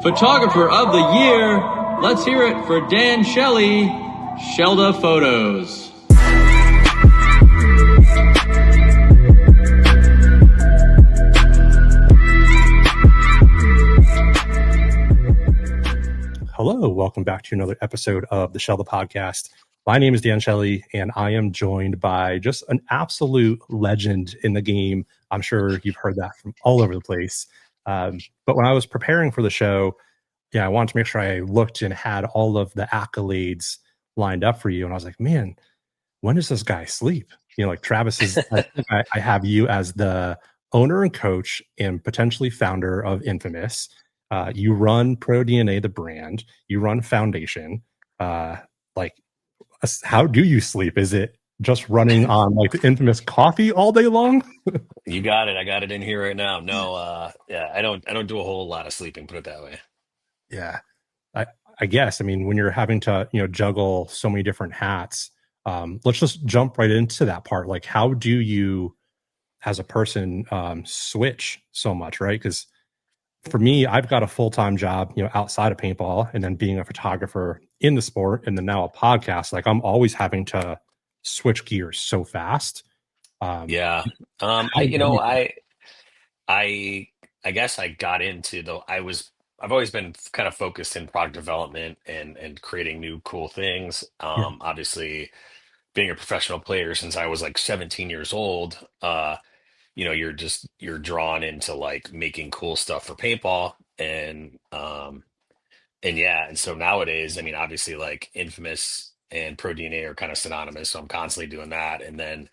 Photographer of the Year. Let's hear it for Dan Shelley, Shellda Photos. Hello, welcome back to another episode of the Shellda podcast. My name is Dan Shelley, and I am joined by just an absolute legend in the game. I'm sure you've heard that from all over the place. But when I was preparing for the show, I wanted to make sure I looked and had all of the accolades lined up for you. And I was like, man, when does this guy sleep? Like Travis is, I have you as the owner and coach and potentially founder of Infamous. You run ProDNA, the brand. You run Foundation. How do you sleep? Is it just running on like the Infamous coffee all day long? You got it. I got it in here right now. No, I don't do a whole lot of sleeping, put it that way. Yeah. I guess, when you're having to, juggle so many different hats, let's just jump right into that part. Like, how do you, as a person, switch so much, right? Because for me, I've got a full-time job, outside of paintball, and then being a photographer in the sport, and then now a podcast. Like, I'm always having to switch gears so fast. I guess I got into I've always been kind of focused in product development and creating new cool things. Obviously being a professional player since I was like 17 years old, you're drawn into like making cool stuff for paintball and so nowadays, obviously like Infamous and ProDNA are kind of synonymous, so I'm constantly doing that. And then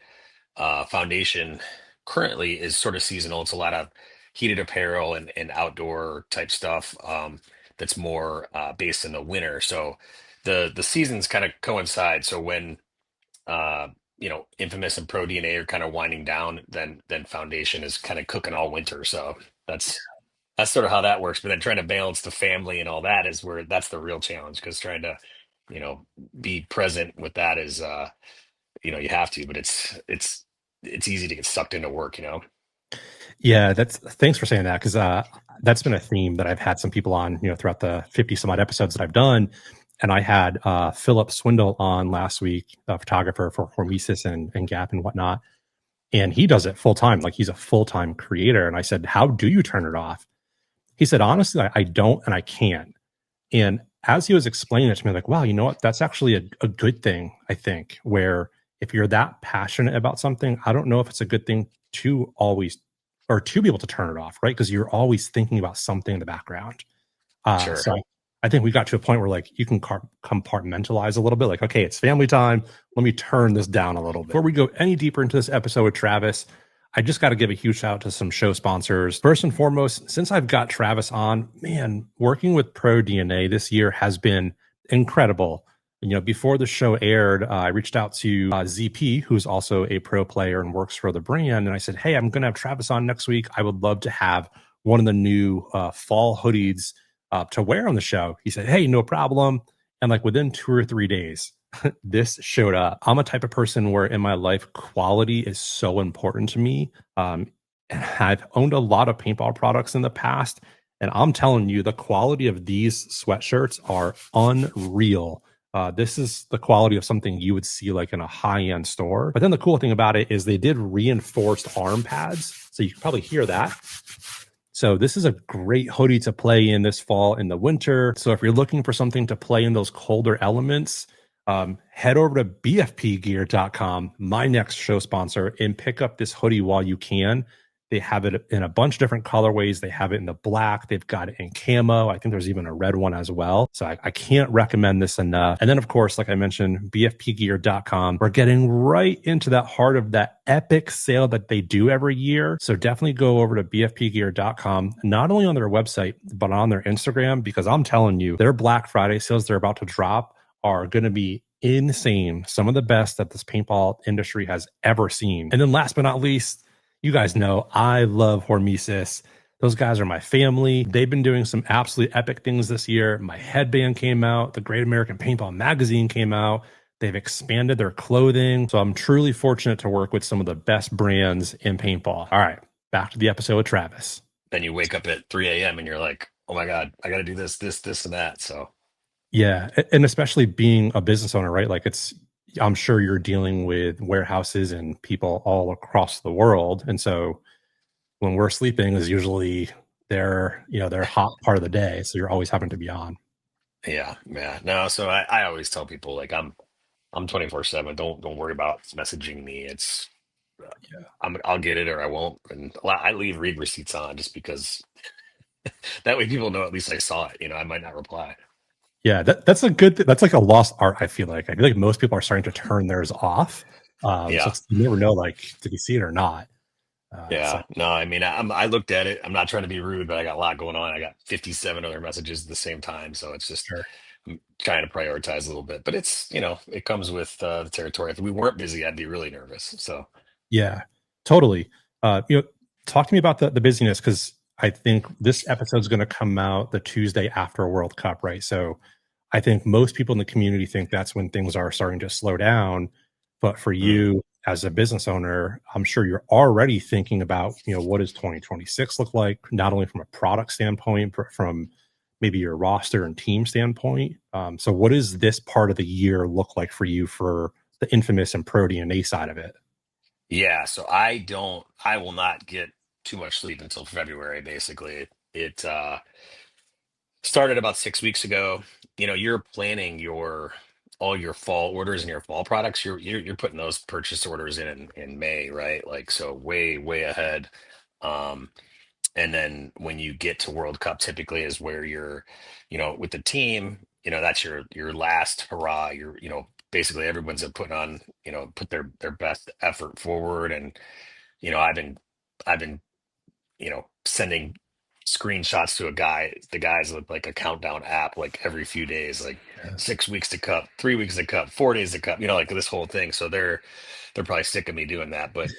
Foundation currently is sort of seasonal. It's a lot of heated apparel and outdoor type stuff that's more based in the winter. So the seasons kind of coincide. So when Infamous and ProDNA are kind of winding down, then Foundation is kind of cooking all winter. So that's sort of how that works. But then trying to balance the family and all that is where that's the real challenge, because trying to, be present with that is, you have to, but it's easy to get sucked into work. Yeah, thanks for saying that, because that's been a theme that I've had some people on, throughout the 50 some odd episodes that I've done. And I had Philip Swindle on last week, a photographer for Hormesis and Gap and whatnot. And he does it full time. Like, he's a full-time creator. And I said, how do you turn it off? He said, honestly, I don't, and I can't. And as he was explaining it to me, like, wow, you know what? That's actually a good thing, I think, where if you're that passionate about something, I don't know if it's a good thing to always, or to be able to turn it off, right? Because you're always thinking about something in the background. Sure. So I think we got to a point where like you can compartmentalize a little bit, like, okay, it's family time. Let me turn this down a little bit. Before we go any deeper into this episode with Travis, I just got to give a huge shout out to some show sponsors. First and foremost, since I've got Travis on, man, working with ProDNA this year has been incredible. Before the show aired, I reached out to ZP, who's also a pro player and works for the brand. And I said, hey, I'm going to have Travis on next week. I would love to have one of the new fall hoodies to wear on the show. He said, hey, no problem. And like within 2 or 3 days, this showed up. I'm a type of person where in my life, quality is so important to me. And I've owned a lot of paintball products in the past. And I'm telling you, the quality of these sweatshirts are unreal. This is the quality of something you would see like in a high-end store. But then the cool thing about it is they did reinforced arm pads. So you can probably hear that. So this is a great hoodie to play in this fall in the winter. So if you're looking for something to play in those colder elements, head over to bfpgear.com, my next show sponsor, and pick up this hoodie while you can. They have it in a bunch of different colorways. They have it in the black. They've got it in camo. I think there's even a red one as well. So I can't recommend this enough. And then, of course, like I mentioned, bfpgear.com. We're getting right into that heart of that epic sale that they do every year. So definitely go over to bfpgear.com, not only on their website, but on their Instagram, because I'm telling you, their Black Friday sales they're about to drop are going to be insane. Some of the best that this paintball industry has ever seen. And then last but not least, you guys know I love Hormesis. Those guys are my family. They've been doing some absolutely epic things this year. My headband came out. The Great American Paintball magazine came out. They've expanded their clothing. So I'm truly fortunate to work with some of the best brands in paintball. All right, back to the episode with Travis. Then you wake up at 3 a.m. and you're like, oh my God, I got to do this, and that. So Yeah, and especially being a business owner, right? Like it's, I'm sure you're dealing with warehouses and people all across the world, and so when we're sleeping is usually their hot part of the day, so you're always having to be on. yeah, yeah. No, so I always tell people like I'm 24/7. Don't worry about messaging me. It's I'll get it or I won't. And I leave read receipts on just because that way people know at least I saw it. I might not reply. Yeah, that's a good. That's like a lost art. I feel like most people are starting to turn theirs off. So Yeah. you never know, like, did he see it or not? So Yeah. No, I mean, I looked at it. I'm not trying to be rude, but I got a lot going on. I got 57 other messages at the same time. So it's just sure. I'm trying to prioritize a little bit. But it comes with the territory. If we weren't busy, I'd be really nervous. So, Yeah, totally. Talk to me about the busyness because I think this episode is going to come out the Tuesday after World Cup, right? So I think most people in the community think that's when things are starting to slow down. But for mm, you as a business owner, I'm sure you're already thinking about, what does 2026 look like, not only from a product standpoint, but from maybe your roster and team standpoint. So what does this part of the year look like for you for the infamous and pro DNA side of it? yeah. So I will not get too much sleep until February, basically. It started about 6 weeks ago. You're planning all your fall orders and your fall products. You're putting those purchase orders in May, right? Like so way ahead. Um, and then when you get to World Cup, typically is where with the team, that's your last hurrah. Basically everyone's putting on, put their best effort forward. And, I've been sending screenshots to the guys with like a countdown app, like every few days, like Yeah. 6 weeks to cup, 3 weeks to cup, 4 days to cup, like this whole thing. So they're probably sick of me doing that. But,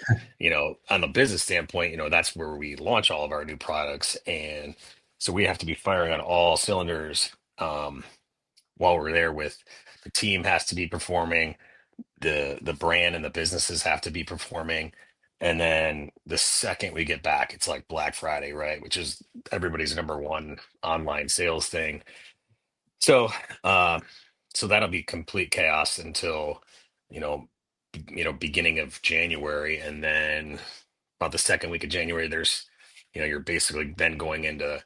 on the business standpoint, that's where we launch all of our new products. And so we have to be firing on all cylinders, while we're there with the team has to be performing, the brand and the businesses have to be performing. And then the second we get back, it's like Black Friday, right? Which is everybody's number one online sales thing. So, uh, so that'll be complete chaos until, you know, beginning of January. And then about the second week of January, you're basically then going into,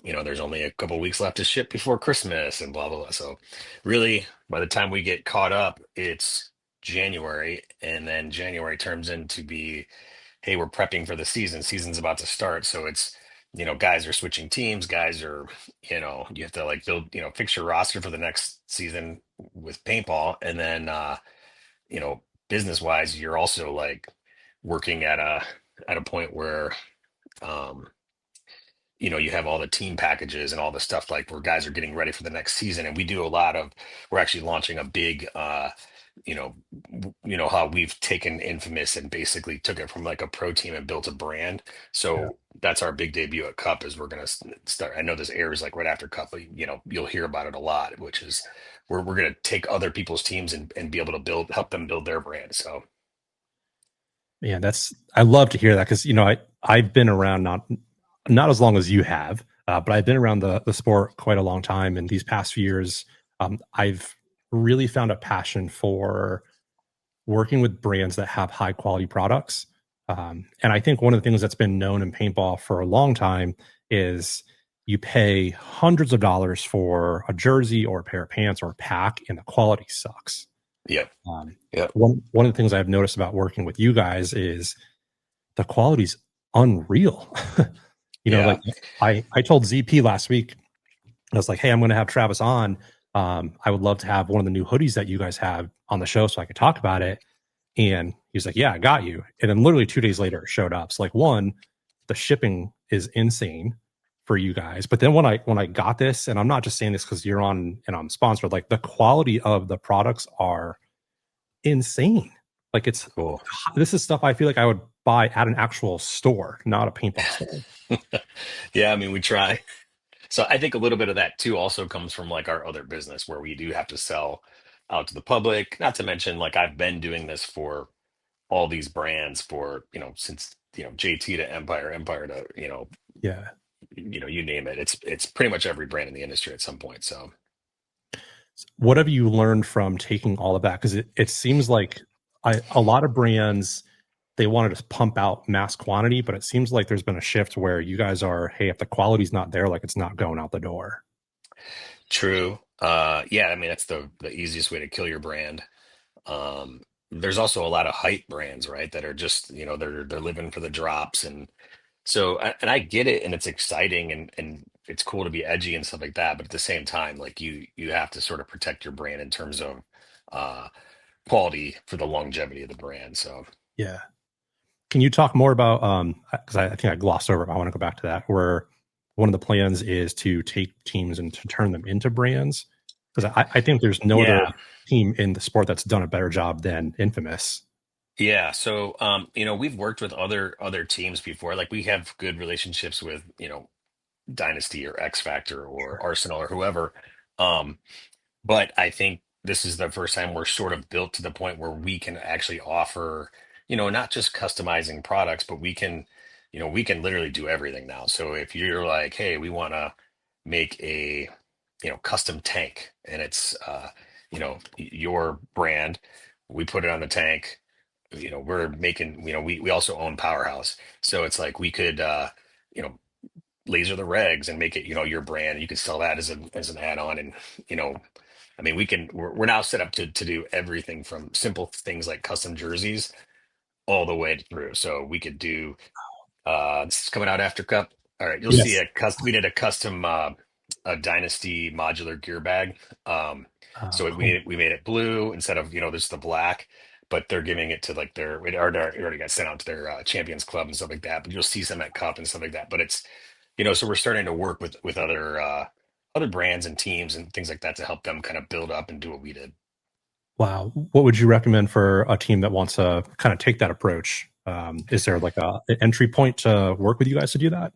there's only a couple weeks left to ship before Christmas and blah, blah, blah. So really, by the time we get caught up, it's January, and then January turns into be, hey, we're prepping for the season. Season's about to start. So it's, guys are switching teams. Guys are, you have to like build, fix your roster for the next season with paintball. And then, business wise, you're also like working at a point where, um, you have all the team packages and all the stuff like where guys are getting ready for the next season. And we're actually launching a big, you know, how we've taken Infamous and basically took it from like a pro team and built a brand. Yeah. So that's our big debut at Cup is we're going to start. I know this airs like right after Cup, but you'll hear about it a lot, which is we're going to take other people's teams and be able to help them build their brand. So Man, I love to hear that because I've been around not as long as you have, but I've been around the sport quite a long time. And these past few years, I've really found a passion for working with brands that have high quality products. And I think one of the things that's been known in paintball for a long time is you pay hundreds of dollars for a jersey or a pair of pants or a pack, and the quality sucks. yeah, Um, yeah, one of the things I've noticed about working with you guys is the quality's unreal. yeah. Like I told ZP last week, I was like, hey, I'm going to have Travis on. I would love to have one of the new hoodies that you guys have on the show so I could talk about it. And he was like, yeah, I got you. And then literally 2 days later, it showed up. So like one, the shipping is insane for you guys. But then when I got this, and I'm not just saying this because you're on and I'm sponsored, like the quality of the products are insane. Like Cool. this is stuff I feel like I would buy at an actual store, not a paintball store. Yeah, I mean, we try. So I think a little bit of that too also comes from like our other business where we do have to sell out to the public. Not to mention, like I've been doing this for all these brands for, since, JT to Empire, Empire to, Yeah. you name it. It's pretty much every brand in the industry at some point. So What have you learned from taking all of that? Because it seems like a lot of brands, they wanted to pump out mass quantity, but it seems like there's been a shift where you guys are, hey, if the quality's not there, like it's not going out the door. true. Yeah, I mean that's the easiest way to kill your brand. There's also a lot of hype brands, right? That are just, they're living for the drops. And so, and I get it, and it's exciting, and it's cool to be edgy and stuff like that. But at the same time, like you have to sort of protect your brand in terms of uh, quality for the longevity of the brand. So Yeah. Can you talk more about because I think I glossed over it. I want to go back to that where one of the plans is to take teams and to turn them into brands. Because I think there's no other yeah, team in the sport that's done a better job than Infamous. yeah. So we've worked with other teams before. Like we have good relationships with Dynasty or X Factor or Arsenal or whoever. Um, But I think this is the first time we're sort of built to the point where we can actually offer, not just customizing products, but we can literally do everything now. So if you're like, hey, we want to make a, custom tank, and it's, your brand, we put it on the tank. We're making, we also own Powerhouse. So it's like we could, you know, laser the regs and make it, your brand. You could sell that as an add-on, and you know, I mean, we're now set up to do everything from simple things like custom jerseys all the way through. So we could do this is coming out after Cup. All right, you'll see Yes. a custom. We did a custom a Dynasty modular gear bag. So Cool. we made it blue instead of just the black, but they're giving it to like it already got sent out to their Champions Club and stuff like that. But you'll see some at Cup and stuff like that. But it's so we're starting to work with other brands and teams and things like that to help them kind of build up and do what we did. Wow. What would you recommend for a team that wants to kind of take that approach? Is there like an entry point to work with you guys to do that?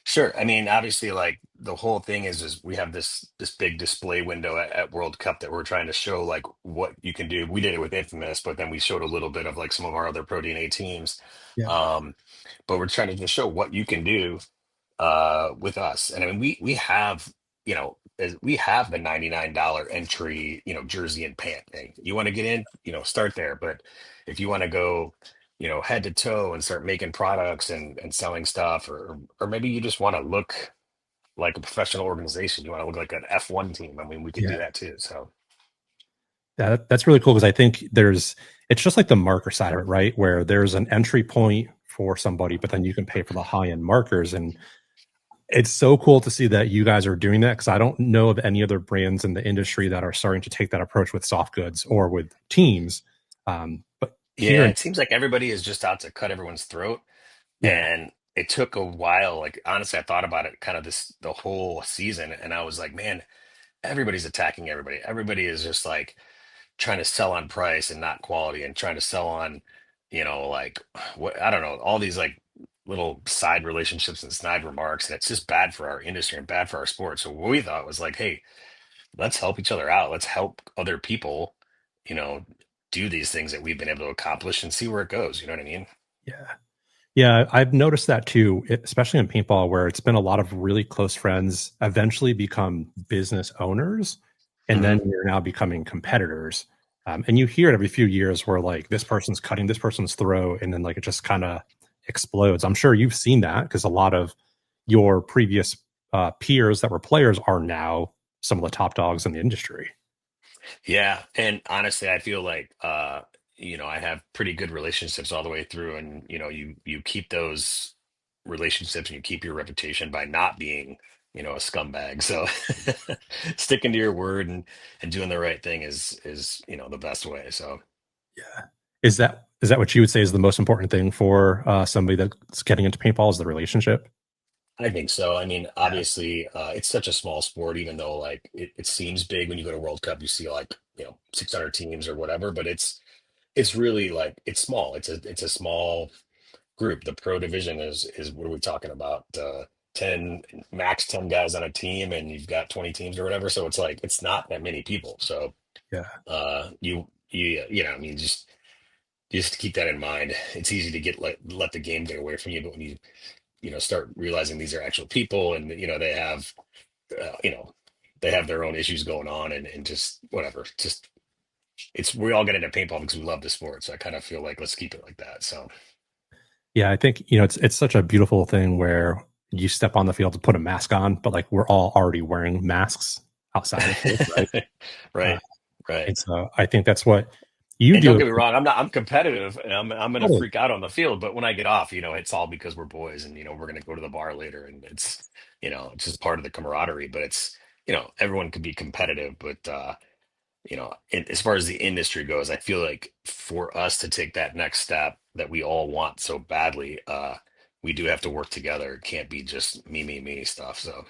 Sure. I mean, obviously, like the whole thing is we have this big display window at World Cup that we're trying to show like what you can do. We did it with Infamous, but then we showed a little bit of like some of our other Pro DNA teams. Yeah. Um, but we're trying to just show what you can do with us. And I mean, we have, we have the $99 entry, jersey and pant thing. You want to get in, start there. But if you want to go, head to toe and start making products and selling stuff, or maybe you just want to look like a professional organization, you want to look like an F1 team. I mean, we could do Yeah. that too. So Yeah, that's really cool because I think it's just like the marker side of it, right? Where there's an entry point for somebody, but then you can pay for the high end markers. And it's so cool to see that you guys are doing that because I don't know of any other brands in the industry that are starting to take that approach with soft goods or with teams. But here, yeah, it seems like everybody is just out to cut everyone's throat. yeah, And it took a while. Like honestly, I thought about it kind of the whole season, and I was like, man, everybody's attacking everybody. Everybody is just like trying to sell on price and not quality, and trying to sell on, like what I don't know, all these like little side relationships and snide remarks, and it's just bad for our industry and bad for our sport. So what we thought was like, hey, let's help each other out. Let's help other people, you know, do these things that we've been able to accomplish and see where it goes. You know what I mean? yeah. Yeah, I've noticed that too, especially in paintball, where it's been a lot of really close friends eventually become business owners, and then Hmm. you're now becoming competitors. And you hear it every few years where like this person's cutting this person's throat, and then like it just kind of explodes. I'm sure you've seen that because a lot of your previous peers that were players are now some of the top dogs in the industry. Yeah, and honestly, I feel like I have pretty good relationships all the way through, and you keep those relationships and you keep your reputation by not being, a scumbag. So sticking to your word and doing the right thing is the best way. So Yeah. Is that what you would say is the most important thing for somebody that's getting into paintball is the relationship? I think so. I mean, Yeah. obviously, it's such a small sport, even though like it seems big when you go to World Cup, you see like, 600 teams or whatever, but it's really like it's small. It's a small group. The pro division is what are we talking about? 10 max 10 guys on a team, and you've got 20 teams or whatever. So it's like it's not that many people. So Yeah. I mean, just keep that in mind. It's easy to let the game get away from you, but when you start realizing these are actual people, and they have you know they have their own issues going on, and just whatever. Just we all get into paintball because we love the sport. So I kind of feel like let's keep it like that. So Yeah, I think it's such a beautiful thing where you step on the field to put a mask on, but like we're all already wearing masks outside of the field, right? Uh, right, right. and so I think that's what you And don't do. get me wrong, I'm competitive, and I'm gonna Totally. freak out on the field, but when I get off, it's all because we're boys, and we're gonna go to the bar later, and it's just part of the camaraderie. But it's everyone can be competitive, but as far as the industry goes, I feel like for us to take that next step that we all want so badly, we do have to work together. It can't be just me stuff. So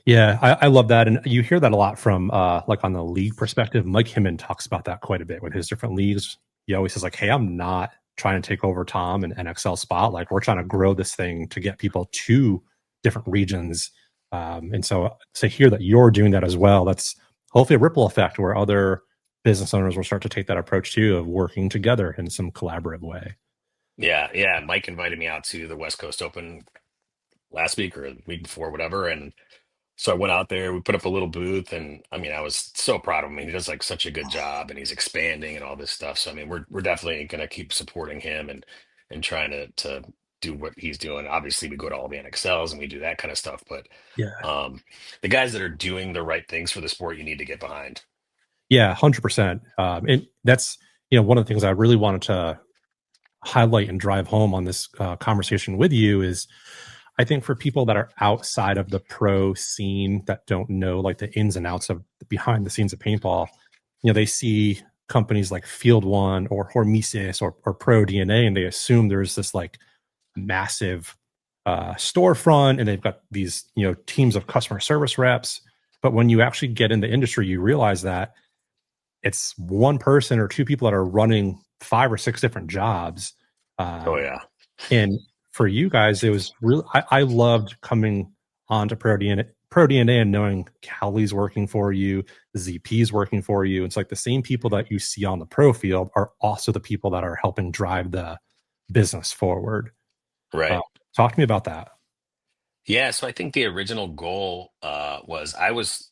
Yeah, I love that, and you hear that a lot from like on the league perspective. Mike Hyman talks about that quite a bit with his different leagues. He always says like, "Hey, I'm not trying to take over Tom and NXL spot. Like, we're trying to grow this thing to get people to different regions." And so to hear that you're doing that as well, that's hopefully a ripple effect where other business owners will start to take that approach too of working together in some collaborative way. yeah, Mike invited me out to the West Coast Open last week or the week before, whatever, and so I went out there. We put up a little booth, and I mean, I was so proud of him. He does like such a good job, and he's expanding and all this stuff. So I mean, we're definitely going to keep supporting him and trying to do what he's doing. Obviously, we go to all the NXLs and we do that kind of stuff, but Yeah. the guys that are doing the right things for the sport, you need to get behind. Yeah, 100%. And that's one of the things I really wanted to highlight and drive home on this conversation with you is I think for people that are outside of the pro scene that don't know like the ins and outs of the behind the scenes of paintball, they see companies like Field One or Hormesis or ProDNA, and they assume there's this like massive storefront, and they've got these teams of customer service reps. But when you actually get in the industry, you realize that it's one person or two people that are running 5 or 6 different jobs. Oh yeah. And for you guys, it was really, I loved coming onto ProDNA and knowing Cowley's working for you, ZP's working for you. It's like the same people that you see on the pro field are also the people that are helping drive the business forward. Right. Talk to me about that. Yeah, so I think the original goal was I was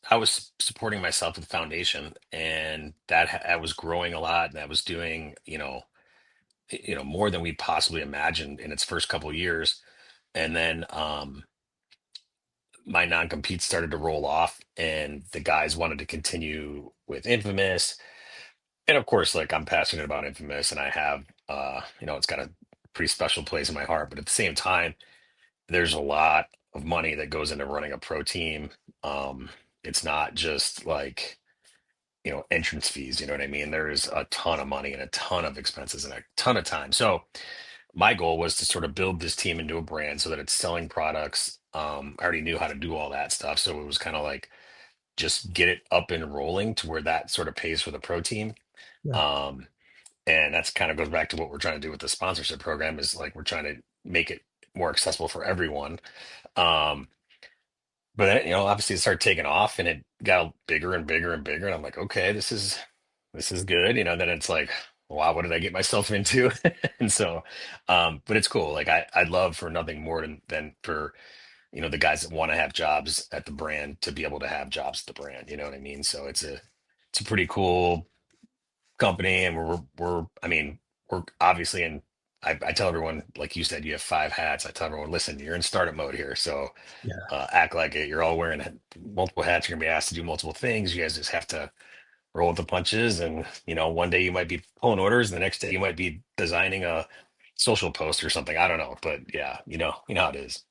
supporting myself with the foundation, and I was growing a lot, and I was doing more than we possibly imagined in its first couple of years. And then my non-compete started to roll off, and the guys wanted to continue with Infamous. And of course, like I'm passionate about Infamous, and I have it's got a pretty special place in my heart. But at the same time, there's a lot of money that goes into running a pro team. It's not just like entrance fees. You know what I mean? There's a ton of money and a ton of expenses and a ton of time. So my goal was to sort of build this team into a brand so that it's selling products. I already knew how to do all that stuff, so it was kind of like just get it up and rolling to where that sort of pays for the pro team. Yeah. Um, and that's kind of goes back to what we're trying to do with the sponsorship program is like we're trying to make it more accessible for everyone. Um, but then, obviously it started taking off and it got bigger and bigger and bigger. And I'm like, okay, this is good. Then it's like, wow, what did I get myself into? And so, but it's cool. Like I'd love for nothing more than for, the guys that want to have jobs at the brand to be able to have jobs at the brand. You know what I mean? So it's a pretty cool company, and I mean, we're obviously in. I tell everyone, like you said, you have 5 hats. I tell everyone, listen, you're in startup mode here, so Yeah. act like it. You're all wearing multiple hats. You're gonna be asked to do multiple things. You guys just have to roll with the punches. And one day you might be pulling orders, and the next day you might be designing a social post or something. I don't know, but yeah, you know how it is.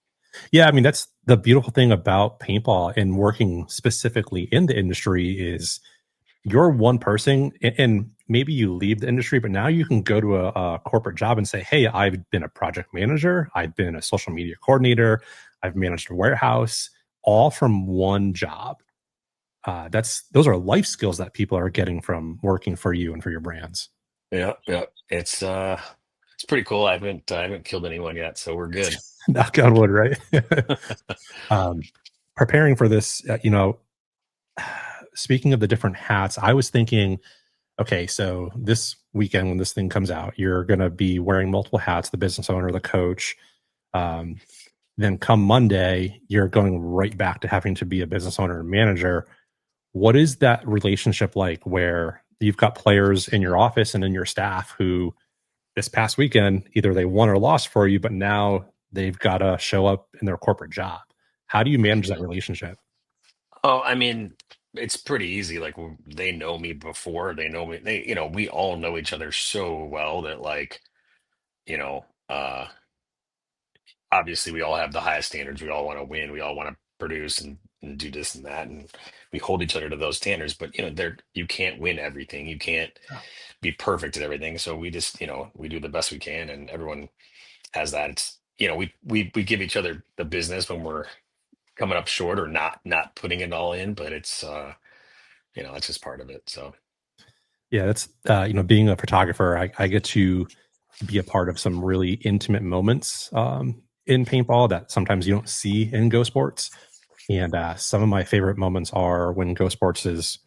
Yeah, I mean that's the beautiful thing about paintball and working specifically in the industry is you're one person and maybe you leave the industry, but now you can go to a corporate job and say, hey, I've been a project manager, I've been a social media coordinator, I've managed a warehouse, all from one job. Those are life skills that people are getting from working for you and for your brands. Yeah, yeah. It's pretty cool. I haven't killed anyone yet, so we're good. Knock on wood, right? um, Preparing for this, speaking of the different hats, I was thinking, okay, so this weekend when this thing comes out, you're going to be wearing multiple hats, the business owner, the coach. Then come Monday, you're going right back to having to be a business owner and manager. What is that relationship like where you've got players in your office and in your staff who this past weekend, either they won or lost for you, but now they've got to show up in their corporate job? How do you manage that relationship? Oh, I mean, it's pretty easy. Like they know me before, they know me. We all know each other so well that like, you know, obviously we all have the highest standards. We all want to win. We all want to produce and do this and that, and we hold each other to those standards. But there you can't win everything. You can't be perfect at everything. So we just, we do the best we can, and everyone has that. It's we give each other the business when we're coming up short or not putting it all in, but it's that's just part of it. So Yeah, that's being a photographer, I get to be a part of some really intimate moments in paintball that sometimes you don't see in Go Sports. And some of my favorite moments are when Go Sports is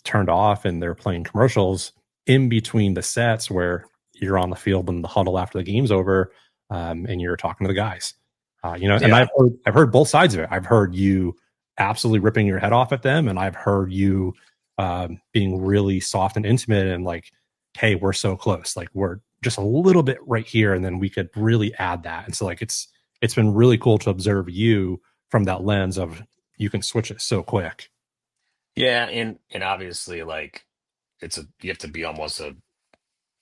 turned off and they're playing commercials in between the sets where you're on the field in the huddle after the game's over, and you're talking to the guys. And yeah. I've heard both sides of it. I've heard you absolutely ripping your head off at them, and I've heard you being really soft and intimate and like, hey, we're so close. Like we're just a little bit right here, and then we could really add that. And so like it's been really cool to observe you from that lens of you can switch it so quick. Yeah, and obviously like you have to be almost a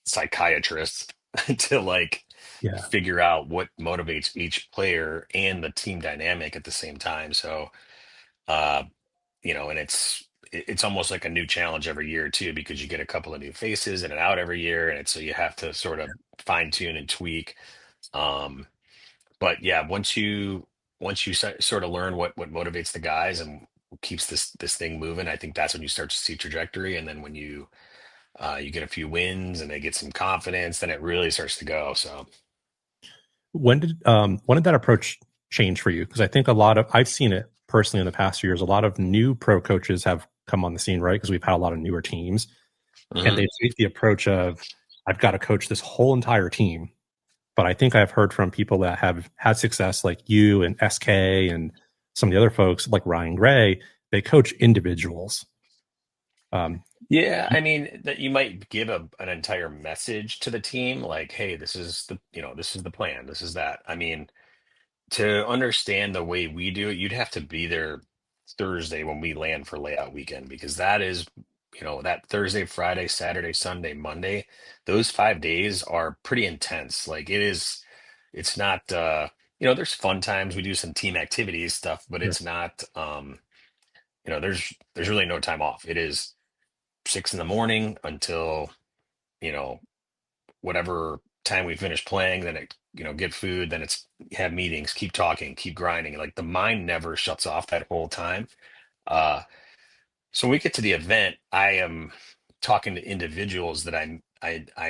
psychiatrist to like Yeah. figure out what motivates each player and the team dynamic at the same time. So uh and it's almost like a new challenge every year too, because you get a couple of new faces in and out every year, and so you have to sort of fine tune and tweak. Um but yeah, once you sort of learn what motivates the guys and keeps this thing moving, I think that's when you start to see trajectory. And then when you get a few wins and they get some confidence, then it really starts to go. So When did that approach change for you? Because I think I've seen it personally in the past few years. A lot of new pro coaches have come on the scene, right? Because we've had a lot of newer teams, and mhm. they take the approach of I've got to coach this whole entire team. But I think I've heard from people that have had success, like you and SK and some of the other folks, like Ryan Gray. They coach individuals. Um, Yeah, I mean that you might give an entire message to the team, like, hey, this is the plan, this is that. I mean, to understand the way we do it, you'd have to be there Thursday when we land for layout weekend, because that is, that Thursday, Friday, Saturday, Sunday, Monday, those 5 days are pretty intense. Like it's not, there's fun times. We do some team activities stuff, but sure. it's not, there's really no time off. It is 6 in the morning until, you know, whatever time we finish playing, then get food, then it's have meetings, keep talking, keep grinding. Like the mind never shuts off that whole time. Uh, so when we get to the event, I am talking to individuals that I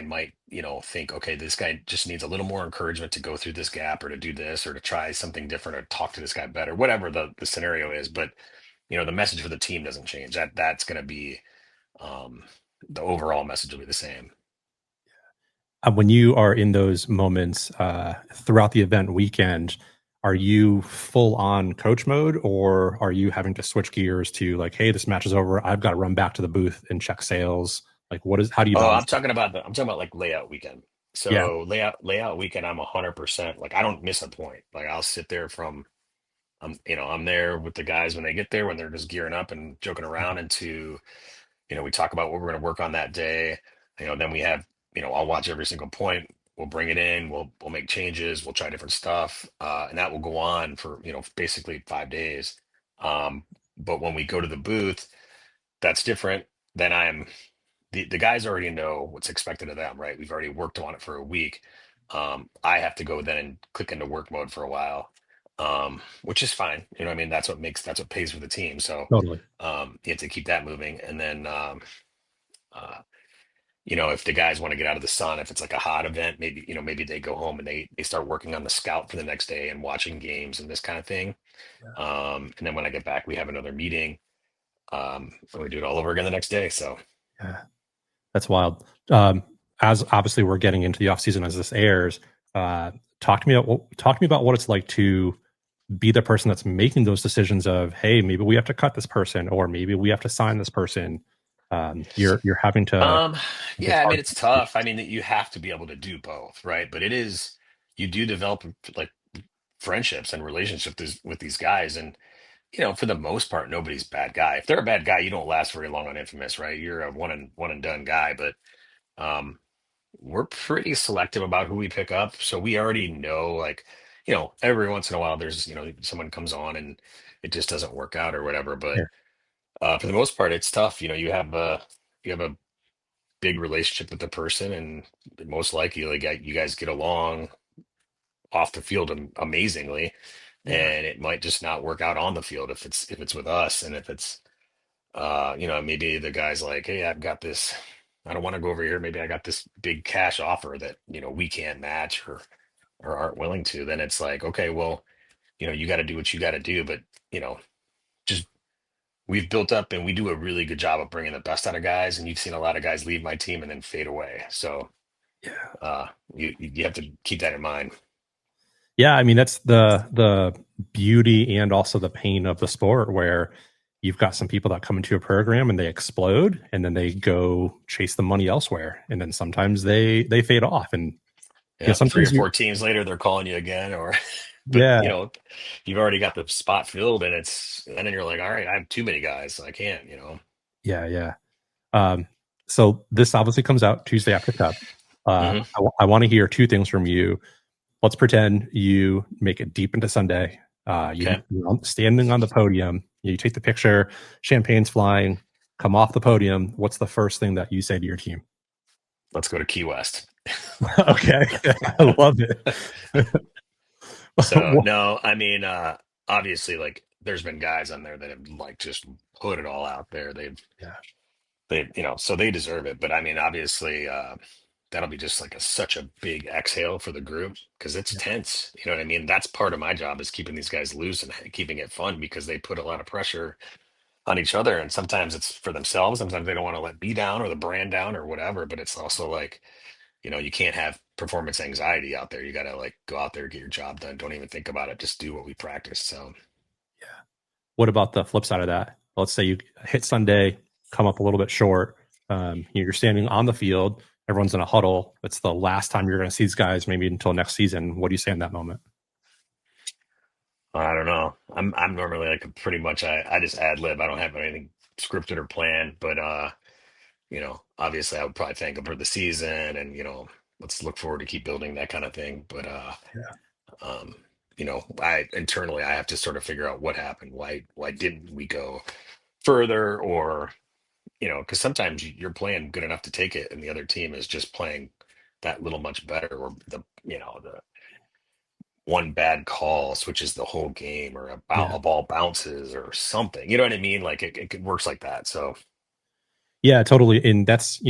might, think, okay, this guy just needs a little more encouragement to go through this gap or to do this or to try something different or talk to this guy better, whatever the scenario is. But, the message for the team doesn't change. That's going to be, um, the overall message will be the same. When you are in those moments throughout the event weekend, are you full on coach mode, or are you having to switch gears to like, hey, this match is over, I've got to run back to the booth and check sales? Like, how do you Oh, balance? I'm talking about like layout weekend. Yeah. So layout weekend, I'm 100%, like I don't miss a point. Like I'll sit there from I'm there with the guys when they get there, when they're just gearing up and joking around, into we talk about what we're going to work on that day. Then we have, I'll watch every single point. We'll bring it in. We'll make changes. We'll try different stuff, and that will go on for basically 5 days. But when we go to the booth, that's different. Then the guys already know what's expected of them, right? We've already worked on it for a week. I have to go then and click into work mode for a while, which is fine. What I mean? That's what pays for the team. So Totally. you have to keep that moving. And then, uh, if the guys want to get out of the sun, if it's like a hot event, maybe they go home and they start working on the scout for the next day and watching games and this kind of thing. And then when I get back, we have another meeting, and we do it all over again the next day. So. Yeah, that's wild. As obviously we're getting into the off season as this airs, talk to me about what it's like to be the person that's making those decisions of, hey, maybe we have to cut this person, or maybe we have to sign this person. You're having to. Yeah, It's I hard. mean, it's tough. I mean, you have to be able to do both, right? But you do develop like friendships and relationships with these guys. And, for the most part, nobody's a bad guy. If they're a bad guy, you don't last very long on Infamous, right? You're a one and done guy. But um, we're pretty selective about who we pick up. So we already know, like, every once in a while there's, someone comes on and it just doesn't work out or whatever. But Yeah. for the most part, it's tough. You have a big relationship with the person, and most likely, like, you guys get along off the field amazingly, Yeah. and it might just not work out on the field if it's with us, and if it's maybe the guy's like, hey, I've got this. I don't want to go over here. Maybe I got this big cash offer that we can't match or aren't willing to. Then it's like, okay, well, you got to do what you got to do, but you know, just we've built up and we do a really good job of bringing the best out of guys, and you've seen a lot of guys leave my team and then fade away. So Yeah. you have to keep that in mind. Yeah, I mean that's the beauty and also the pain of the sport, where you've got some people that come into a program and they explode, and then they go chase the money elsewhere, and then sometimes they fade off, and Yeah, three or sometimes you. four teams later, they're calling you again, or but Yeah, you've already got the spot filled, and then you're like, all right, I have too many guys, so I can't. yeah, yeah. Um, so this obviously comes out Tuesday after Cup. Hmm. I want to hear two things from you. Let's pretend you make it deep into Sunday. Okay, You're standing on the podium. You take the picture. Champagne's flying. Come off the podium. What's the first thing that you say to your team? let's go to Key West. Okay, I love it. So no, I mean, obviously, like, there's been guys on there that have like just put it all out there. Yeah, So they deserve it. But I mean, obviously, that'll be just like such a big exhale for the group because it's yeah, tense. You know what I mean? That's part of my job, is keeping these guys loose and keeping it fun, because they put a lot of pressure on each other. And sometimes it's for themselves. Sometimes they don't want to let me down or the brand down or whatever. But it's also like, you can't have performance anxiety out there. You got to like go out there, get your job done. Don't even think about it. Just do what we practice. So, yeah. What about the flip side of that? Let's say you hit Sunday, come up a little bit short. You're standing on the field. Everyone's in a huddle. It's the last time you're going to see these guys, maybe until next season. What do you say in that moment? I don't know. I'm normally like pretty much, I just ad lib. I don't have anything scripted or planned, but obviously I would probably thank him for the season, and let's look forward to keep building that kind of thing. But Yeah, um, I internally I have to sort of figure out what happened. Why didn't we go further? Or because sometimes you're playing good enough to take it, and the other team is just playing that little much better, or the one bad call switches the whole game, or yeah. a ball bounces or something. You know what I mean? Like it works like that. So Yeah, totally. And that's,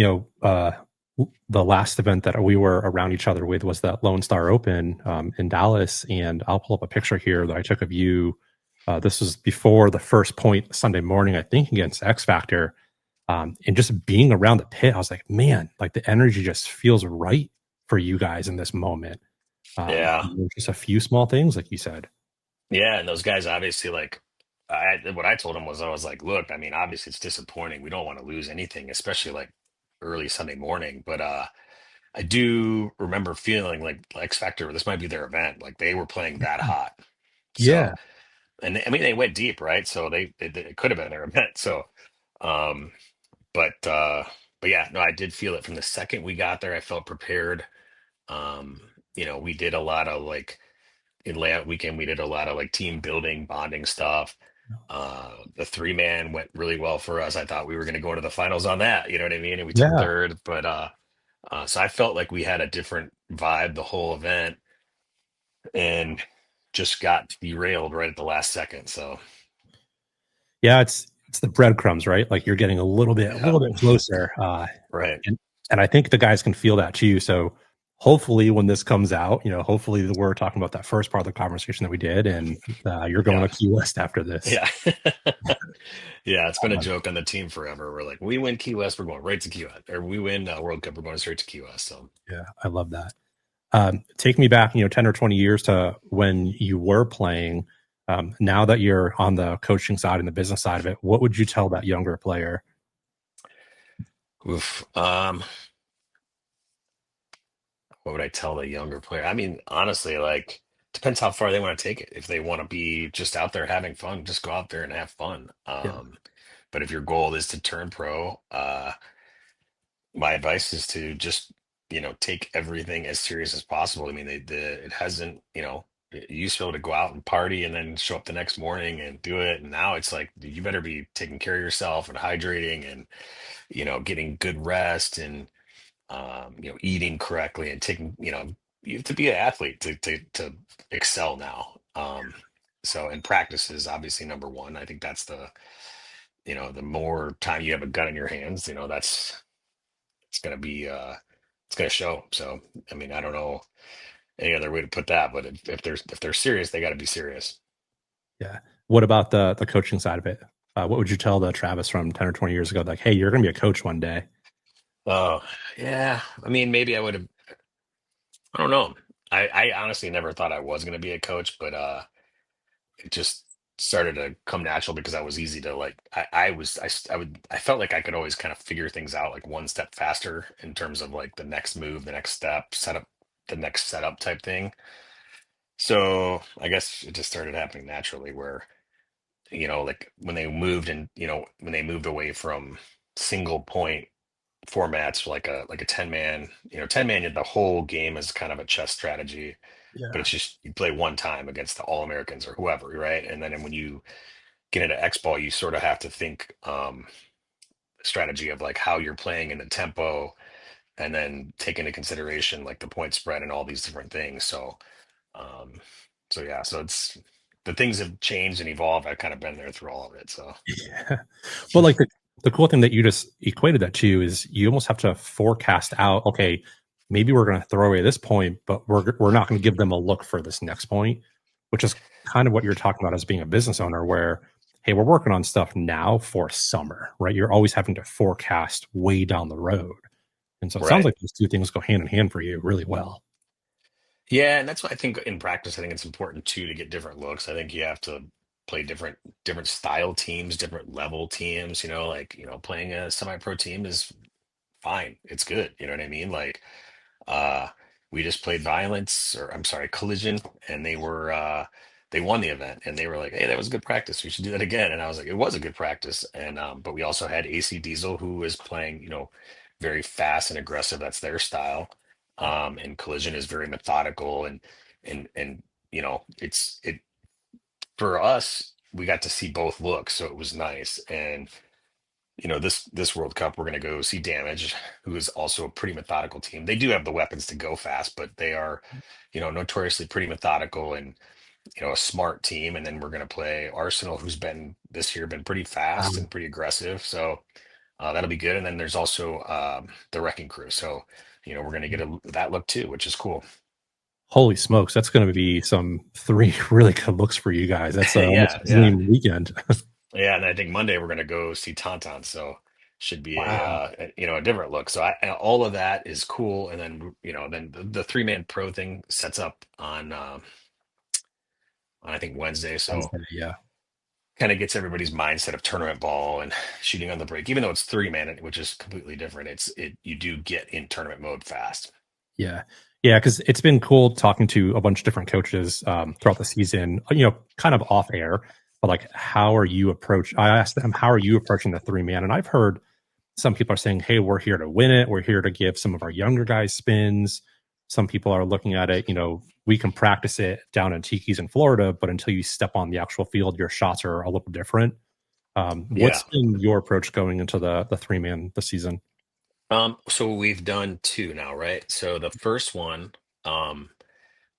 the last event that we were around each other with was that Lone Star Open in Dallas. And I'll pull up a picture here that I took of you. This was before the first point Sunday morning, I think, against X Factor. And just being around the pit, I was like, man, like the energy just feels right for you guys in this moment. yeah. Just a few small things, like you said. Yeah, and those guys obviously, like, what I told them was, I was like, look, I mean, obviously it's disappointing. We don't want to lose anything, especially like early Sunday morning. But I do remember feeling like X Factor, this might be their event. Like, they were playing that hot. Yeah. So, and I mean, they went deep, right? So it could have been their event. So, um, but yeah, no, I did feel it from the second we got there. I felt prepared. Um, we did a lot of like, in layout weekend, we did a lot of like team building, bonding stuff. The three-man went really well for us. I thought we were going to go into the finals on that, you know what I mean? And we took Yeah. third, but so I felt like we had a different vibe the whole event, and just got derailed right at the last second. So Yeah, it's the breadcrumbs, right? Like you're getting a yeah, little bit closer, right. and I think the guys can feel that too. So hopefully, when this comes out, hopefully we're talking about that first part of the conversation that we did, and you're going Yeah, to Key West after this. yeah, yeah. It's been a joke on the team forever. We're like, we win Key West, we're going right to Key West, or we win World Cup, we're going straight to Key West. So Yeah, I love that. Take me back, 10 or 20 years to when you were playing. Now that you're on the coaching side and the business side of it, what would you tell that younger player? Oof. What would I tell the younger player? I mean, honestly, like depends how far they want to take it. If they want to be just out there having fun, just go out there and have fun. Yeah, But if your goal is to turn pro, my advice is to just, take everything as serious as possible. I mean, it hasn't, it used to be able to go out and party and then show up the next morning and do it. And now it's like you better be taking care of yourself and hydrating and, getting good rest and eating correctly and taking, you have to be an athlete to excel now. So and practice is obviously number one. I think that's the more time you have a gun in your hands, it's gonna be it's gonna show. So I mean, I don't know any other way to put that, but if they're serious, they got to be serious. yeah. What about the coaching side of it? What would you tell the Travis from 10 or 20 years ago? Like, hey, you're going to be a coach one day. Oh yeah, I mean, maybe I would have. I don't know. I honestly never thought I was gonna be a coach, but it just started to come natural because I was easy to like. I felt like I could always kind of figure things out like one step faster in terms of like the next move, the next step, setup, the next setup type thing. So I guess it just started happening naturally where like when they moved and when they moved away from single point formats like a 10 man, 10 man, the whole game is kind of a chess strategy, but Yeah. it's just you play one time against the All Americans or whoever, right? And then when you get into X ball, you sort of have to think strategy of like how you're playing in the tempo and then take into consideration like the point spread and all these different things. Um, so yeah, so it's the things have changed and evolved. I've kind of been there through all of it. So Yeah. Well, like the cool thing that you just equated that to is you almost have to forecast out, okay, maybe we're going to throw away this point, but we're not going to give them a look for this next point, which is kind of what you're talking about as being a business owner where, hey, we're working on stuff now for summer, right? You're always having to forecast way down the road. And so it sounds right. like those two things go hand in hand for you really well. Yeah, and that's what I think in practice, I think it's important too to get different looks. I think you have to play different style teams, different level teams, like, playing a semi-pro team is fine. It's good. You know what I mean? Like uh we just played violence or I'm sorry, collision, and they won the event and they were like, hey, that was good practice. We should do that again. And I was like, it was a good practice. And but we also had AC Diesel who was playing, very fast and aggressive. That's their style. And collision is very methodical and it for us, we got to see both looks, so it was nice. And this World Cup, we're going to go see Damage, who is also a pretty methodical team. They do have the weapons to go fast, but they are, notoriously pretty methodical and a smart team. And then we're going to play Arsenal, who's been this year been pretty fast and pretty aggressive. So that'll be good. And then there's also the Wrecking Crew. So we're going to get that look too, which is cool. Holy smokes, that's going to be some three really good looks for you guys. That's almost Yeah, a yeah. dream weekend. Yeah, and I think Monday we're going to go see Tauntaun, so should be Wow. a different look. So all of that is cool, and then then the three-man pro thing sets up on I think Wednesday, so Wednesday, yeah. kind of gets everybody's mindset of tournament ball and shooting on the break. Even though it's three-man, which is completely different, you do get in tournament mode fast. Yeah. Yeah, because it's been cool talking to a bunch of different coaches throughout the season, kind of off air, but like, I asked them, how are you approaching the three man? And I've heard some people are saying, hey, we're here to win it. We're here to give some of our younger guys spins. Some people are looking at it, we can practice it down in Tiki's in Florida, but until you step on the actual field, your shots are a little different. What's Yeah. been your approach going into the three man this season? So we've done two now, right? So the first one, um,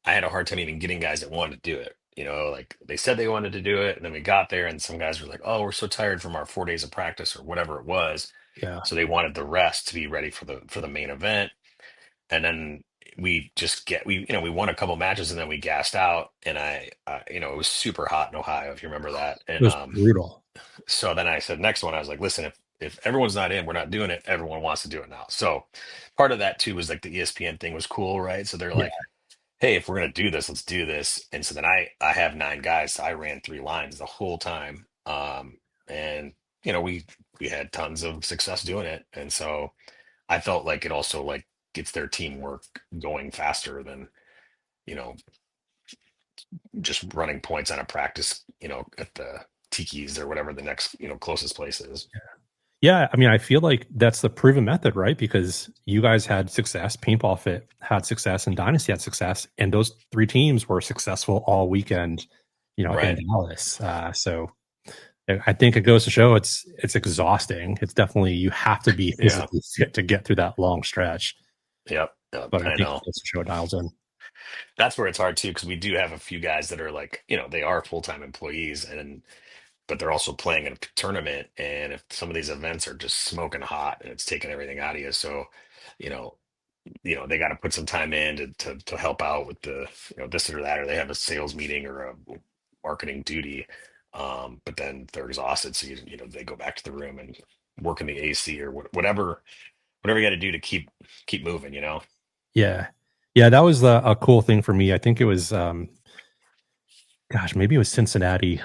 I had a hard time even getting guys that wanted to do it. Like they said they wanted to do it, and then we got there, and some guys were like, "Oh, we're so tired from our 4 days of practice or whatever it was." Yeah. So they wanted the rest to be ready for the main event. And then we won a couple matches, and then we gassed out, and it was super hot in Ohio, if you remember that. It And was brutal. so then I said, next one, I was like, listen, if everyone's not in, we're not doing it. Everyone wants to do it now. So part of that too was like the ESPN thing was cool, right? So they're Yeah. like, hey, if we're gonna do this, let's do this. And so then I have 9 guys, so I ran 3 lines the whole time. And we had tons of success doing it. And so I felt like it also like gets their teamwork going faster than, you know, just running points on a practice, at the Tiki's or whatever the next, closest place is. Yeah, I mean, I feel like that's the proven method, right? Because you guys had success, Paintball Fit had success, and Dynasty had success, and those three teams were successful all weekend, in Right. Dallas. So I think it goes to show it's exhausting. It's definitely you have to be Yeah. physically fit to get through that long stretch. Yep. Yep. But I I think it know. goes to show it dials in. That's where it's hard too, because we do have a few guys that are like, they are full-time employees and but they're also playing in a tournament. And if some of these events are just smoking hot and it's taking everything out of you, so you know, they got to put some time in to help out with the, this or that, or they have a sales meeting or a marketing duty. But then they're exhausted, so they go back to the room and work in the AC or whatever you got to do to keep moving. Yeah, yeah, that was a cool thing for me. I think it was, gosh, maybe it was Cincinnati.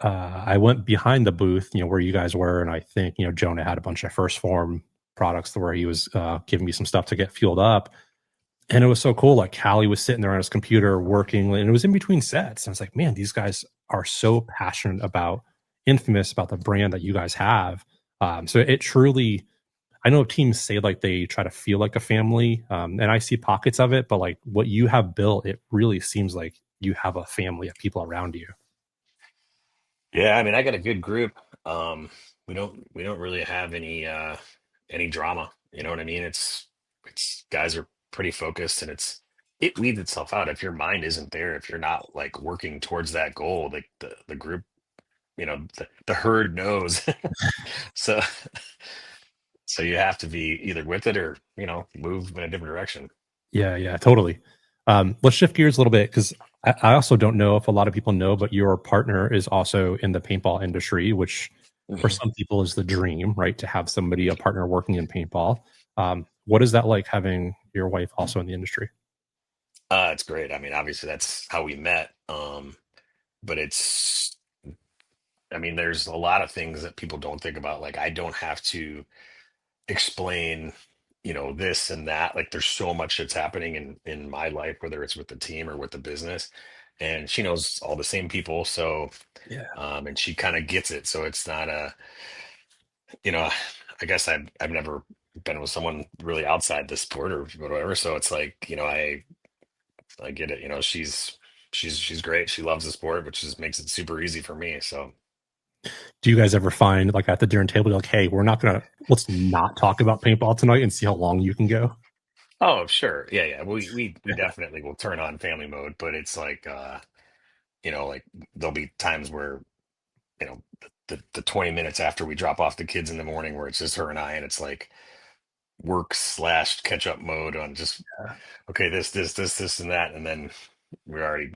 I went behind the booth, where you guys were, and I think Jonah had a bunch of first form products where he was giving me some stuff to get fueled up, and it was so cool. Like Callie was sitting there on his computer working, and it was in between sets. And I was like, man, these guys are so passionate about Infamous, about the brand that you guys have. So it truly, I know teams say like they try to feel like a family, and I see pockets of it, but like what you have built, it really seems like you have a family of people around you. Yeah, I mean, I got a good group. We don't really have any drama. You know what I mean? It's guys are pretty focused, and it weeds itself out. If your mind isn't there, if you're not like working towards that goal, like the group, the herd knows. So so you have to be either with it or, move in a different direction. Yeah, yeah, totally. Let's shift gears a little bit because I also don't know if a lot of people know, but your partner is also in the paintball industry, which for Mhm. some people is the dream, right? To have somebody, a partner working in paintball. What is that like having your wife also in the industry? It's great. I mean, obviously that's how we met. But I mean, there's a lot of things that people don't think about. Like, I don't have to explain, this and that. Like, there's so much that's happening in my life, whether it's with the team or with the business. And she knows all the same people. So, Yeah. and she kind of gets it. So it's not you know, I guess I've never been with someone really outside the sport or whatever. So it's like, I get it. She's great. She loves the sport, which just makes it super easy for me. So. Do you guys ever find like at the dinner table, like, hey, let's not talk about paintball tonight and see how long you can go? Oh, sure. Yeah, yeah. We definitely will turn on family mode, but it's like like there'll be times where, the 20 minutes after we drop off the kids in the morning where it's just her and I and it's like work slash catch up mode on just okay, this and that, and then we're already,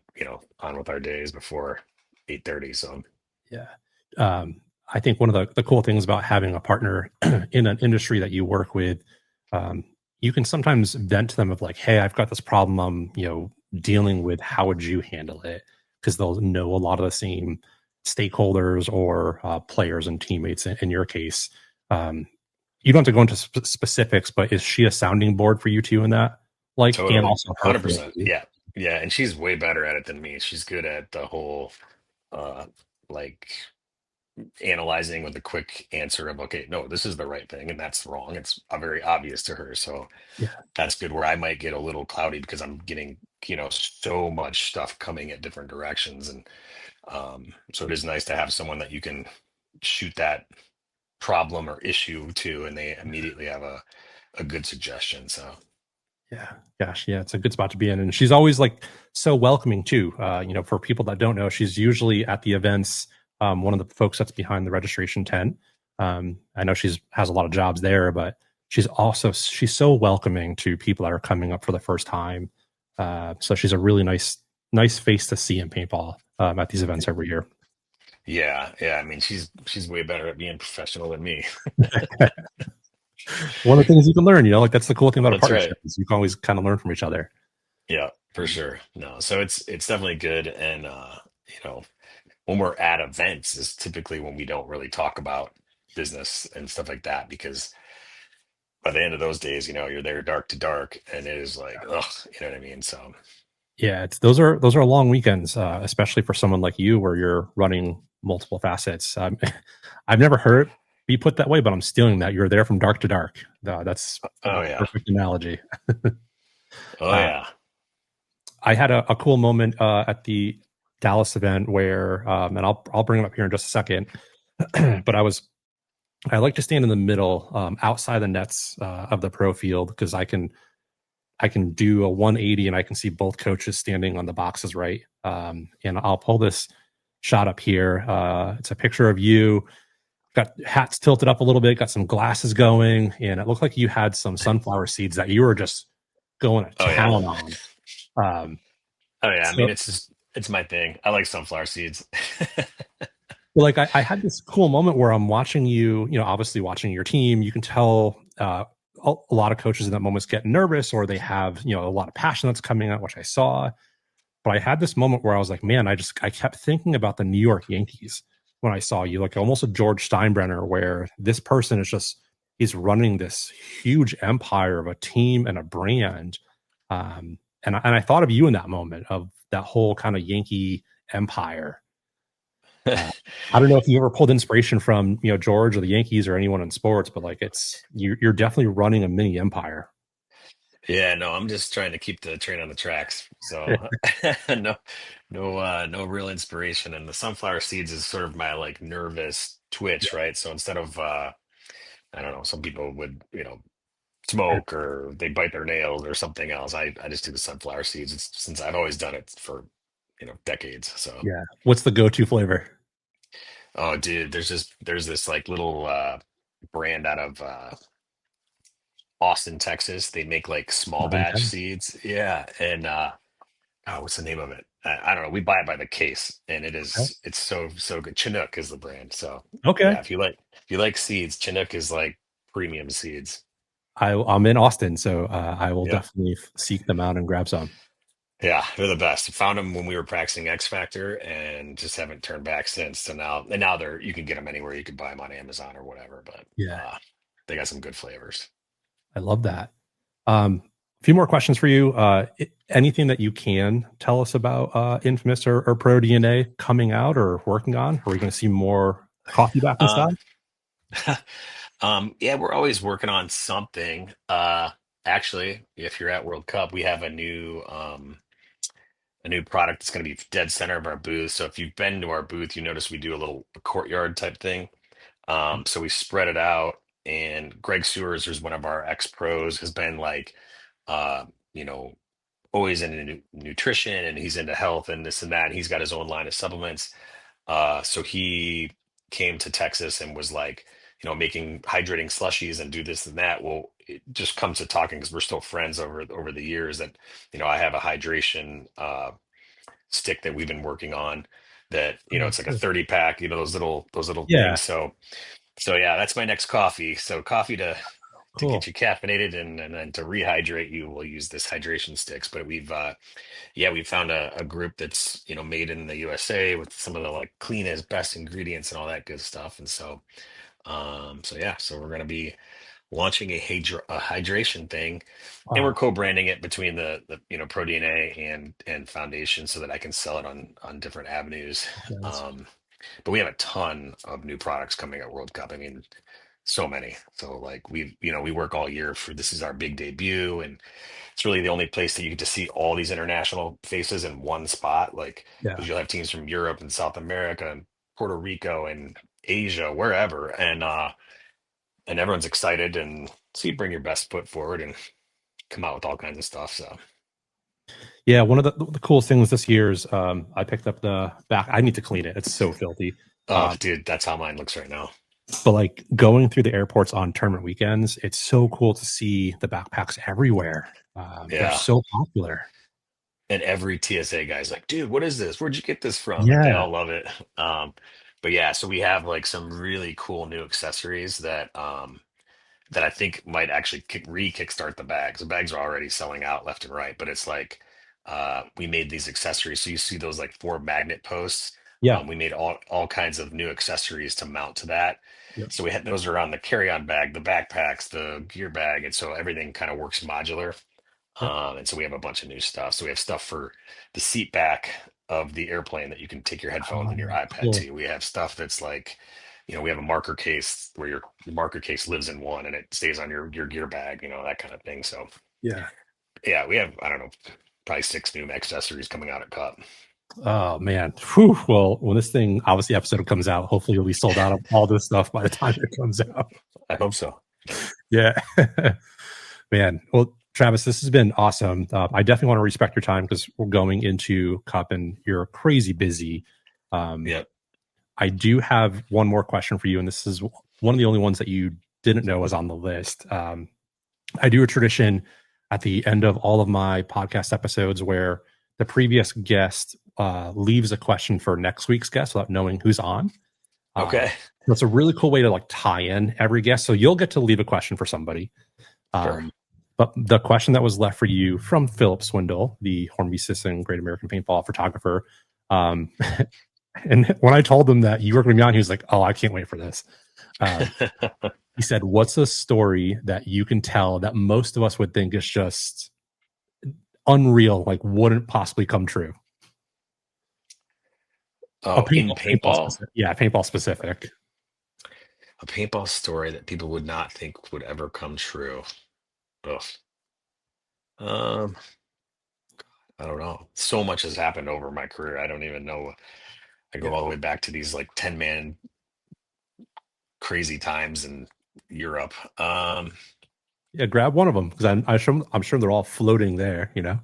on with our days before 8:30. So Yeah. I think one of the cool things about having a partner in an industry that you work with, um, you can sometimes vent to them of like, hey, I've got this problem I'm, dealing with. How would you handle it? Because they'll know a lot of the same stakeholders or players and teammates in your case. Um, you don't have to go into specifics, but is she a sounding board for you two in that? Like, and totally, also her for 100%. you? Yeah. Yeah, and she's way better at it than me. She's good at the whole uh like analyzing with a quick answer of okay, no, this is the right thing and that's wrong. It's very obvious to her. So Yeah. that's good. Where I might get a little cloudy because I'm getting, so much stuff coming at different directions. And so it is nice to have someone that you can shoot that problem or issue to and they immediately have a good suggestion. So Yeah, gosh, yeah, it's a good spot to be in, and she's always like so welcoming too. For people that don't know, she's usually at the events. One of the folks that's behind the registration tent. I know she's has a lot of jobs there, but she's so welcoming to people that are coming up for the first time. So she's a really nice face to see in paintball at these events every year. yeah, yeah. I mean, she's way better at being professional than me. One of the things you can learn, like that's the cool thing about a That's right. partnership is you can always kind of learn from each other. Yeah, for Um, sure. No, so it's definitely good, and you know, when we're at events is typically when we don't really talk about business and stuff like that because by the end of those days, you're there dark to dark, and it is like, ugh, you know what I mean? So, yeah, it's those are long weekends, especially for someone like you where you're running multiple facets. I've never heard it be put that way, but I'm stealing that. You're there from dark to dark. That's oh a yeah, perfect analogy. oh Uh, yeah. I had a cool moment at the Dallas event where, and I'll bring it up here in just a second. But I like to stand in the middle, outside the nets of the pro field because I can do a 180 and I can see both coaches standing on the boxes, right. And I'll pull this shot up here. It's a picture of you, got hats tilted up a little bit, got some glasses going, and it looked like you had some sunflower seeds that you were just going to Oh yeah. town on. Um, Oh yeah. I so mean, it's my thing. I like sunflower seeds. like I had this cool moment where I'm watching you, obviously watching your team. You can tell a lot of coaches in that moment get nervous or they have, a lot of passion that's coming out, which I saw. But I had this moment where I was like, man, I kept thinking about the New York Yankees when I saw you, like almost a George Steinbrenner, where this person is just he's running this huge empire of a team and a brand. And I thought of you in that moment of that whole kind of Yankee empire. Uh, I don't know if you ever pulled inspiration from George or the Yankees or anyone in sports, but like you're definitely running a mini empire. Yeah, no, I'm just trying to keep the train on the tracks. So no, no real inspiration. And the sunflower seeds is sort of my like nervous twitch, right? So instead of I don't know, some people would, smoke or they bite their nails or something else. I just do the sunflower seeds. It's since I've always done it for, decades. So Yeah. What's the go-to flavor? oh dude, there's this like little brand out of Austin, Texas. They make like small batch Mountain seeds. Yeah. And oh, what's the name of it? I don't know. We buy it by the case, and Pen? it's so good. Chinook is the brand. So Okay. yeah, if you like seeds, Chinook is like premium seeds. I'm in Austin, so I will Yeah, definitely seek them out and grab some. yeah, they're the best. Found them when we were practicing X Factor, and just haven't turned back since. So now they're you can get them anywhere. You can buy them on Amazon or whatever. But Yeah, they got some good flavors. I love that. A few more questions for you. Anything that you can tell us about Infamous or Pro DNA coming out or working on? Are we going to see more coffee back in Uh, style? yeah, we're always working on something. Actually, if you're at World Cup, we have a new product that's going to be dead center of our booth. So if you've been to our booth, you notice we do a little courtyard type thing. So we spread it out, and Greg Sewers, who's one of our ex pros, has been like, uh, you know, always into nutrition, and he's into health and this and that. And he's got his own line of supplements. So he came to Texas and was like, making hydrating slushies and do this and that. Well, it just comes to talking because we're still friends over the years that, I have a hydration stick that we've been working on that, Oh, it's like a cool. 30 pack, those little Yeah, things. So yeah, that's my next coffee. So coffee to get cool. you caffeinated and then to rehydrate you, we'll use this hydration sticks. But we found a group that's, made in the USA with some of the like cleanest, best ingredients and all that good stuff. And so yeah, so we're gonna be launching a hydration thing, and we're Wow. co-branding it between the ProDNA and Foundation so that I can sell it on different avenues. Yes. But we have a ton of new products coming at World Cup. I mean, so many. So like we work all year for this is our big debut, and it's really the only place that you get to see all these international faces in one spot. Like Yeah. because you'll have teams from Europe and South America and Puerto Rico and Asia, wherever, and everyone's excited, and so you bring your best foot forward and come out with all kinds of stuff. So Yeah, one of the coolest things this year is I picked up the back. I need to clean it. It's so filthy. oh Um, dude, that's how mine looks right now. but like going through the airports on tournament weekends, it's so cool to see the backpacks everywhere. They're Yeah. so popular. And every TSA guy's like, dude, what is this? Where'd you get this from? Like they Yeah. all love it. But yeah, so we have like some really cool new accessories that I think might actually kickstart the bags. The bags are already selling out left and right, but it's like we made these accessories. So you see those like 4 magnet posts. Yeah. We made all kinds of new accessories to mount to that. Yep. So we had those around the carry-on bag, the backpacks, the gear bag, and so everything kind of works modular. Yep. And so we have a bunch of new stuff. So we have stuff for the seat back of the airplane that you can take your headphones and your iPad Cool. to. We have stuff that's like, we have a marker case where your marker case lives in one and it stays on your gear bag, that kind of thing. So Yeah. yeah, we have, I don't know, probably 6 new accessories coming out at Cup. Oh man. Whew. Well, when this thing obviously episode comes out, hopefully you'll be sold out of all this stuff by the time it comes out. I hope so. Yeah. Man. Well, Travis, this has been awesome. I definitely want to respect your time because we're going into Cup and you're crazy busy. Yep. I do have one more question for you, and this is one of the only ones that you didn't know was on the list. I do a tradition at the end of all of my podcast episodes where the previous guest leaves a question for next week's guest without knowing who's on. Okay. That's a really cool way to like tie in every guest. So you'll get to leave a question for somebody. Sure. But the question that was left for you from Philip Swindle, the Hormesis and Great American Paintball photographer, and when I told him that you were going to be on, he was like, "Oh, I can't wait for this." He said, "What's a story that you can tell that most of us would think is just unreal, like wouldn't possibly come true?" Oh, in paintball? Specific. Yeah, paintball specific. A paintball story that people would not think would ever come true. Ugh. Um, I don't know. So much has happened over my career. I don't even know. I go Yeah, all the way back to these like 10-man crazy times in Europe. yeah. Grab one of them because I'm sure they're all floating there. You know.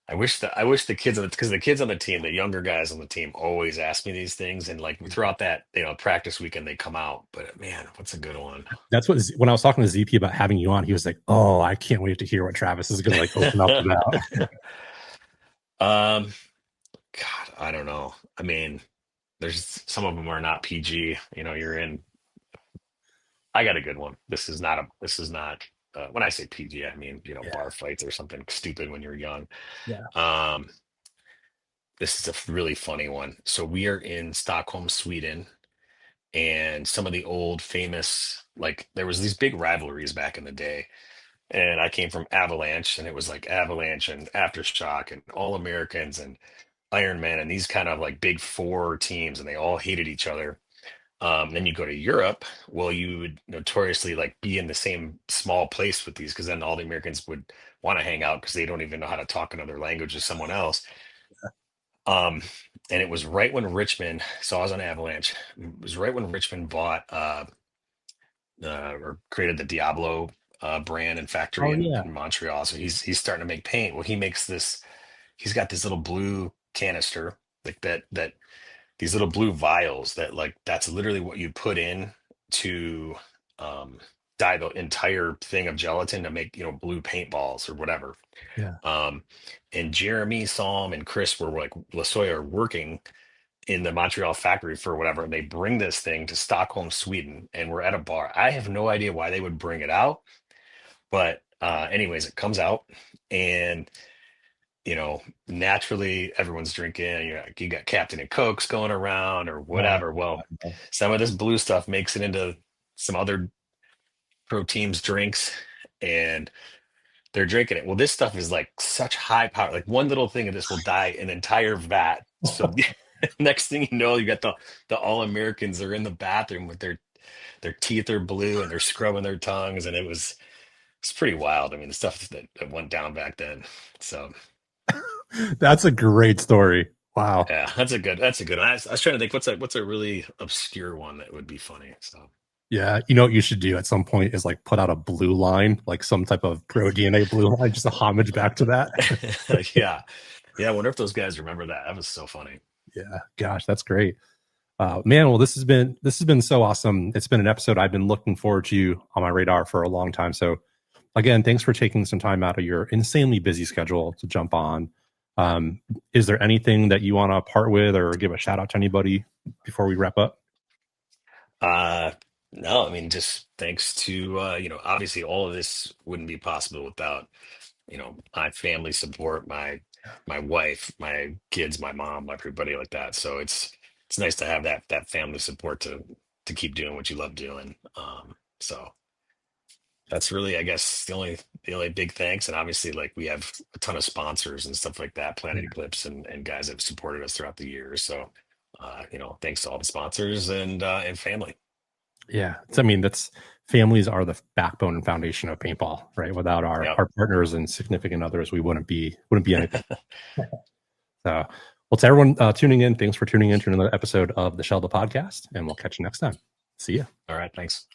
I wish the kids on because the kids on the team, the younger guys on the team, always ask me these things, and like throughout that practice weekend they come out. But man, what's a good one? That's what when I was talking to ZP about having you on, he was like, "Oh, I can't wait to hear what Travis is going to like open up about." Um, God, I don't know. I mean, there's some of them are not PG. You're in. I got a good one. This is not. When I say PG, I mean Yeah, bar fights or something stupid when you're young. yeah. Um, this is a really funny one. So we are in Stockholm, Sweden, and some of the old famous like there was these big rivalries back in the day. And I came from Avalanche, and it was like Avalanche and Aftershock and All Americans and Iron Man and these kind of like big four teams, and they all hated each other. Then you go to Europe, well, you would notoriously like be in the same small place with these because then all the Americans would want to hang out because they don't even know how to talk another language as someone else. Um, and it was right when Richmond, so I was on Avalanche. It was right when Richmond bought or created the Diablo brand and factory Oh in, yeah, in Montreal. So he's starting to make paint. Well, he makes this. He's got this little blue canister like that these little blue vials that like that's literally what you put in to um, dye the entire thing of gelatin to make blue paintballs or whatever. yeah. Um, and Jeremy, Psalm, and Chris were like Lasoya are working in the Montreal factory for whatever, and they bring this thing to Stockholm, Sweden, and we're at a bar. I have no idea why they would bring it out, but anyways, it comes out and naturally everyone's drinking. You got Captain and Cokes going around or Oh, whatever. Well, God. some of this blue stuff makes it into some other pro teams' drinks, and they're drinking it. Well, this stuff is like such high power. Like one little thing of this will dye an entire vat. So next thing you know, you got the All Americans are in the bathroom with their teeth are blue and they're scrubbing their tongues, and it's pretty wild. I mean, the stuff that went down back then. So That's a great story. Wow. yeah, that's a good one. I was trying to think what's a really obscure one that would be funny. So Yeah, you know what you should do at some point is like put out a blue line, like some type of pro DNA blue line, just a homage back to that. yeah. Yeah, I wonder if those guys remember that. That was so funny. Yeah, gosh, that's great. Man, well, this has been so awesome. It's been an episode I've been looking forward to on my radar for a long time. So again, thanks for taking some time out of your insanely busy schedule to jump on. Is there anything that you want to part with or give a shout out to anybody before we wrap up? Uh no, I mean just thanks to obviously all of this wouldn't be possible without my family support, my wife, my kids, my mom, everybody like that. So it's nice to have that family support to keep doing what you love doing. So that's really, I guess, the only big thanks. And obviously, like, we have a ton of sponsors and stuff like that, Planet Eclipse, and guys that have supported us throughout the years. So thanks to all the sponsors and family. Yeah. That's families are the backbone and foundation of paintball, right? Without Yep. our partners and significant others, we wouldn't be anything. So, well, to everyone tuning in, thanks for tuning in to another episode of the Shellda podcast, and we'll catch you next time. See ya. All right, thanks.